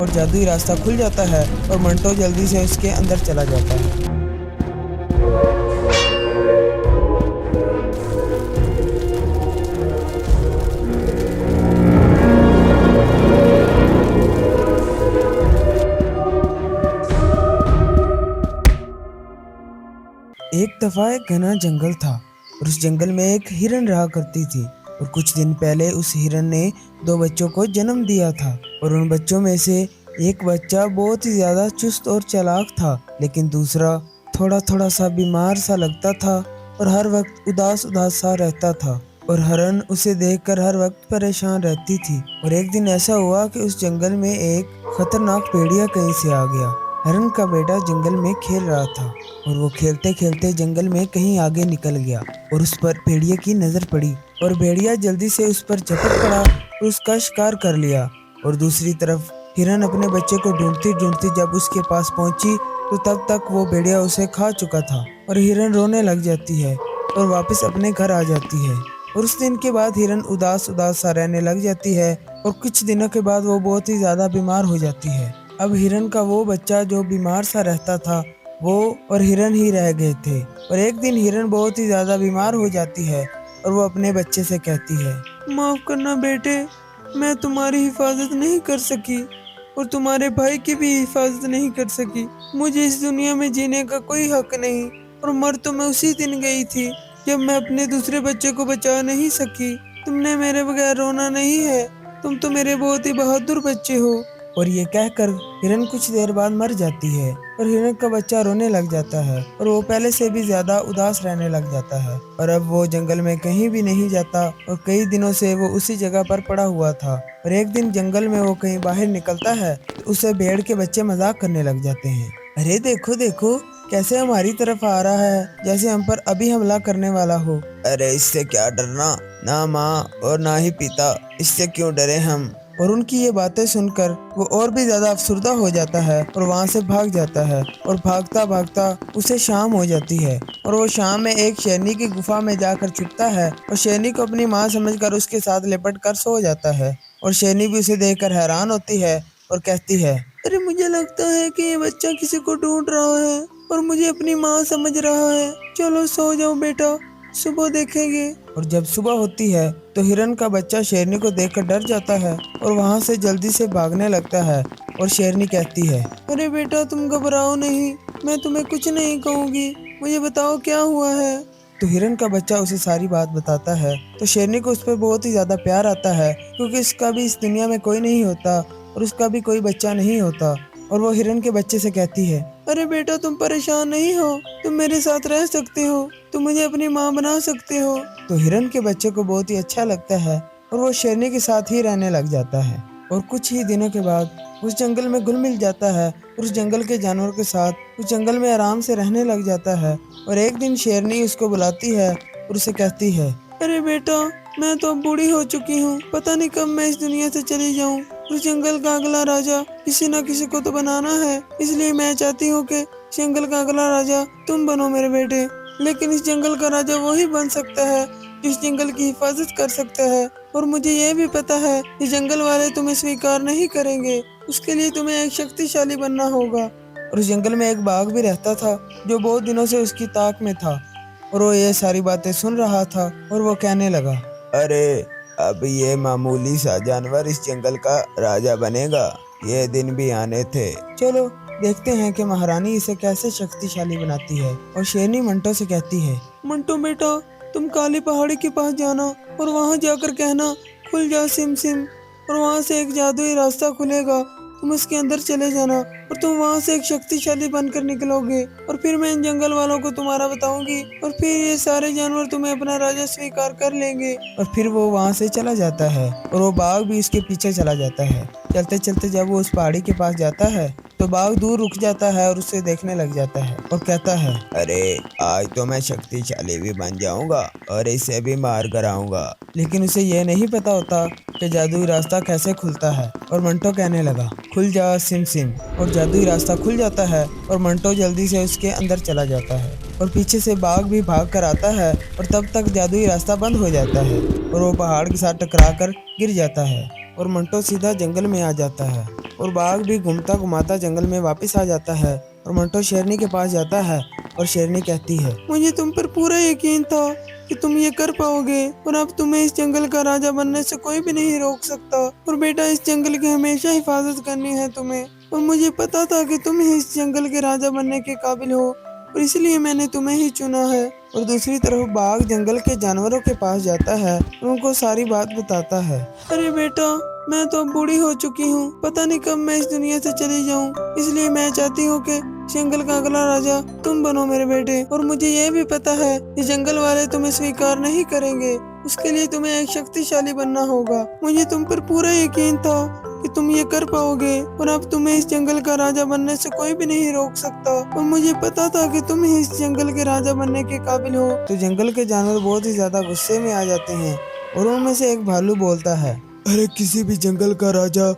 और जादुई रास्ता खुल जाता है और मंटो जल्दी से उसके अंदर चला जाता है। एक दफा एक घना जंगल था और उस जंगल में एक हिरन रहा करती थी। और कुछ दिन पहले उस हिरन ने दो बच्चों को जन्म दिया था। और उन बच्चों में से एक बच्चा बहुत ही ज्यादा चुस्त और चालाक था, लेकिन दूसरा थोड़ा थोड़ा सा बीमार सा लगता था और हर वक्त उदास उदास सा रहता था। और हिरन उसे देखकर हर वक्त परेशान रहती थी। और एक दिन ऐसा हुआ कि उस जंगल में एक खतरनाक भेड़िया कहीं से आ गया। हिरन का बेटा जंगल में खेल रहा था और वो खेलते खेलते जंगल में कहीं आगे निकल गया और उस पर भेड़िए की नजर पड़ी और भेड़िया जल्दी से उस पर झपट पड़ा और उसका शिकार कर लिया। और दूसरी तरफ हिरन अपने बच्चे को ढूंढती ढूंढती जब उसके पास पहुंची तो तब तक वो भेड़िया उसे खा चुका था। और हिरन रोने लग जाती है और वापस अपने घर आ जाती है। और उस दिन के बाद हिरन उदास उदास सा रहने लग जाती है और कुछ दिनों के बाद वो बहुत ही ज्यादा बीमार हो जाती है। अब हिरन का वो बच्चा जो बीमार सा रहता था वो और हिरन ही रह गए थे। और एक दिन हिरन बहुत ही ज्यादा बीमार हो जाती है और वो अपने बच्चे से कहती है, माफ करना बेटे, मैं तुम्हारी हिफाजत नहीं कर सकी और तुम्हारे भाई की भी हिफाजत नहीं कर सकी। मुझे इस दुनिया में जीने का कोई हक नहीं और मर तो मैं उसी दिन गई थी जब मैं अपने दूसरे बच्चे को बचा नहीं सकी। तुमने मेरे बगैर रोना नहीं है, तुम तो मेरे बहुत ही बहादुर बच्चे हो। और ये कहकर हिरन कुछ देर बाद मर जाती है और हिरन का बच्चा रोने लग जाता है और वो पहले से भी ज्यादा उदास रहने लग जाता है। और अब वो जंगल में कहीं भी नहीं जाता और कई दिनों से वो उसी जगह पर पड़ा हुआ था। और एक दिन जंगल में वो कहीं बाहर निकलता है तो उसे भेड़ के बच्चे मजाक करने लग जाते हैं। अरे देखो देखो कैसे हमारी तरफ आ रहा है, जैसे हम पर अभी हमला करने वाला हो। अरे इससे क्या डरना, ना माँ और ना ही पिता, इससे क्यों डरे हम। और उनकी ये बातें सुनकर वो और भी ज्यादा अफसुर्दा हो जाता है और वहाँ से भाग जाता है। और भागता भागता उसे शाम हो जाती है और वो शाम में एक शेरनी की गुफा में जाकर छुपता है और शेरनी को अपनी माँ समझकर उसके साथ लिपट कर सो जाता है। और शेरनी भी उसे देखकर हैरान होती है और कहती है, अरे मुझे लगता है कि ये बच्चा किसी को ढूंढ रहा है और मुझे अपनी माँ समझ रहा है। चलो सो जाओ बेटा, सुबह देखेंगे। और जब सुबह होती है तो हिरन का बच्चा शेरनी को देखकर डर जाता है और वहाँ से जल्दी से भागने लगता है। और शेरनी कहती है, अरे बेटा तुम घबराओ नहीं, मैं तुम्हें कुछ नहीं कहूँगी, मुझे बताओ क्या हुआ है। तो हिरन का बच्चा उसे सारी बात बताता है तो शेरनी को उस पर बहुत ही ज्यादा प्यार आता है, क्योंकि उसका भी इस दुनिया में कोई नहीं होता और उसका भी कोई बच्चा नहीं होता। और वो हिरन के बच्चे से कहती है, अरे बेटा तुम परेशान नहीं हो, तुम मेरे साथ रह सकते हो, तुम मुझे अपनी माँ बना सकते हो। तो हिरन के बच्चे को बहुत ही अच्छा लगता है और वो शेरनी के साथ ही रहने लग जाता है। और कुछ ही दिनों के बाद उस जंगल में घुल मिल जाता है और उस जंगल के जानवर के साथ उस जंगल में आराम से रहने लग जाता है। और एक दिन शेरनी उसको बुलाती है और उसे कहती है, अरे बेटा मैं तो अब बूढ़ी हो चुकी हूँ, पता नहीं कब मैं इस दुनिया से चली जाऊँ। उस जंगल का अगला राजा किसी न किसी को तो बनाना है, इसलिए मैं चाहती हूँ कि जंगल का अगला राजा तुम बनो मेरे बेटे। लेकिन इस जंगल का राजा वही बन सकता है जो इस जंगल की हिफाजत कर सकता है। और मुझे ये भी पता है कि जंगल वाले तुम्हें स्वीकार नहीं करेंगे, उसके लिए तुम्हें एक शक्तिशाली बनना होगा। और उस जंगल में एक बाघ भी रहता था जो बहुत दिनों से उसकी ताक में था और वो ये सारी बातें सुन रहा था और वो कहने लगा, अरे अब ये मामूली सा जानवर इस जंगल का राजा बनेगा, ये दिन भी आने थे। चलो देखते हैं कि महारानी इसे कैसे शक्तिशाली बनाती है। और शेरनी मंटो से कहती है, मंटो बेटा तुम काली पहाड़ी के पास जाना और वहाँ जाकर कहना, खुल जा सिम सिम, और वहाँ से एक जादुई रास्ता खुलेगा, तुम उसके अंदर चले जाना और तुम वहाँ से एक शक्तिशाली बनकर निकलोगे। और फिर मैं इन जंगल वालों को तुम्हारा बताऊंगी और फिर ये सारे जानवर तुम्हें अपना राजा स्वीकार कर लेंगे। और फिर वो वहाँ से चला जाता है और वो बाघ भी उसके पीछे चला जाता है। चलते चलते जब वो उस पहाड़ी के पास जाता है तो बाघ दूर रुक जाता है और उसे देखने लग जाता है और कहता है, अरे आज तो मैं शक्तिशाली भी बन जाऊंगा और इसे भी मार कर आऊंगा। लेकिन उसे ये नहीं पता होता कि जादुई रास्ता कैसे खुलता है। और मंटो कहने लगा, खुल जा सिम सिम, और जादुई रास्ता खुल जाता है और मंटो जल्दी से उसके अंदर चला जाता है। और पीछे से बाघ भी भाग कर आता है और तब तक जादुई रास्ता बंद हो जाता है और वो पहाड़ के साथ टकरा कर गिर जाता है और मंटो सीधा जंगल में आ जाता है। और बाघ भी घूमता घुमाता जंगल में वापस आ जाता है और मंटो शेरनी के पास जाता है और शेरनी कहती है, मुझे तुम पर पूरा यकीन था कि तुम ये कर पाओगे और अब तुम्हें इस जंगल का राजा बनने से कोई भी नहीं रोक सकता। और बेटा, इस जंगल की हमेशा हिफाजत करनी है तुम्हें, और मुझे पता था कि तुम ही इस जंगल के राजा बनने के काबिल हो और इसलिए मैंने तुम्हें ही चुना है। और दूसरी तरफ बाघ जंगल के जानवरों के पास जाता है और उनको सारी बात बताता है। अरे बेटा, मैं तो अब बूढ़ी हो चुकी हूँ, पता नहीं कब मैं इस दुनिया से चली जाऊँ, इसलिए मैं चाहती हूँ कि जंगल का अगला राजा तुम बनो मेरे बेटे। और मुझे ये भी पता है कि जंगल वाले तुम्हें स्वीकार नहीं करेंगे, उसके लिए तुम्हें एक शक्तिशाली बनना होगा। मुझे तुम पर पूरा यकीन था कि तुम ये कर पाओगे और अब तुम्हें इस जंगल का राजा बनने से कोई भी नहीं रोक सकता, और मुझे पता था कि तुम ही इस जंगल के राजा बनने के काबिल हो। तो जंगल के जानवर बहुत ही ज्यादा गुस्से में आ जाते हैं और उनमें से एक भालू बोलता है, अरे किसी भी जंगल का राजा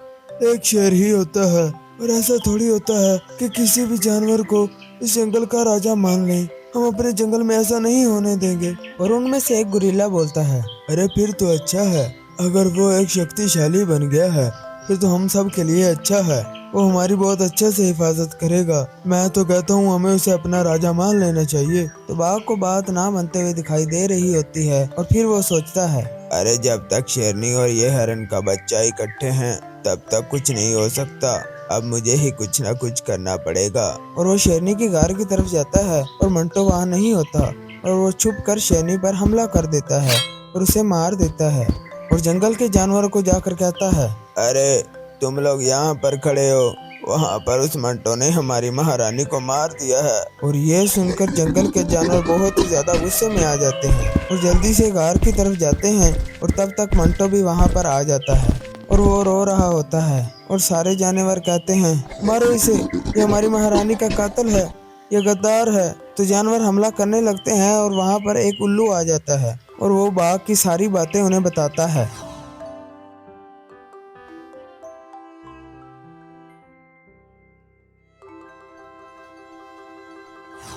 एक शेर ही होता है, और ऐसा थोड़ी होता है कि किसी भी जानवर को इस जंगल का राजा मान लें। हम अपने जंगल में ऐसा नहीं होने देंगे। और उनमें से एक गुरिल्ला बोलता है, अरे फिर तो अच्छा है, अगर वो एक शक्तिशाली बन गया है फिर तो हम सब के लिए अच्छा है, वो हमारी बहुत अच्छे से हिफाजत करेगा। मैं तो कहता हूँ हमें उसे अपना राजा मान लेना चाहिए। तो बाघ को बात ना बनते हुए दिखाई दे रही होती है और फिर वो सोचता है, अरे जब तक शेरनी और ये हरण का बच्चा इकट्ठे हैं तब तक कुछ नहीं हो सकता, अब मुझे ही कुछ ना कुछ करना पड़ेगा। और वो शेरनी की गार की तरफ जाता है और मंटो वहाँ नहीं होता और वो छुप कर शेरनी पर हमला कर देता है और उसे मार देता है। और जंगल के जानवरों को जाकर कहता है, अरे तुम लोग यहाँ पर खड़े हो, वहाँ पर उस मंटो ने हमारी महारानी को मार दिया है। और ये सुनकर जंगल के जानवर बहुत ही ज्यादा गुस्से में आ जाते हैं और जल्दी से गार की तरफ जाते हैं। और तब तक मंटो भी वहाँ पर आ जाता है और वो रो रहा होता है और सारे जानवर कहते हैं, मारो इसे, ये हमारी महारानी का कातिल है, ये गद्दार है। तो जानवर हमला करने लगते हैं और वहाँ पर एक उल्लू आ जाता है और वो बाघ की सारी बातें उन्हें बताता है।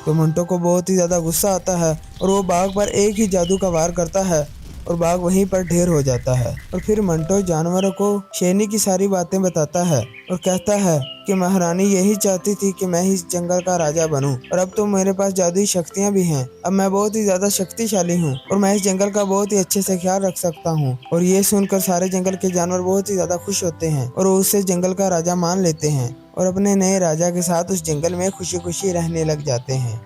तो मंटो को बहुत ही ज्यादा गुस्सा आता है और वो बाघ पर एक ही जादू का वार करता है और बाघ वहीं पर ढेर हो जाता है। और फिर मंटो जानवरों को शेरनी की सारी बातें बताता है और कहता है कि महारानी यही चाहती थी कि मैं इस जंगल का राजा बनूं, और अब तो मेरे पास जादुई शक्तियां भी हैं। अब मैं बहुत ही ज्यादा शक्तिशाली हूं और मैं इस जंगल का बहुत ही अच्छे से ख्याल रख सकता हूं। और ये सुनकर सारे जंगल के जानवर बहुत ही ज्यादा खुश होते हैं और वो उसे जंगल का राजा मान लेते हैं और अपने नए राजा के साथ उस जंगल में खुशी खुशी रहने लग जाते हैं।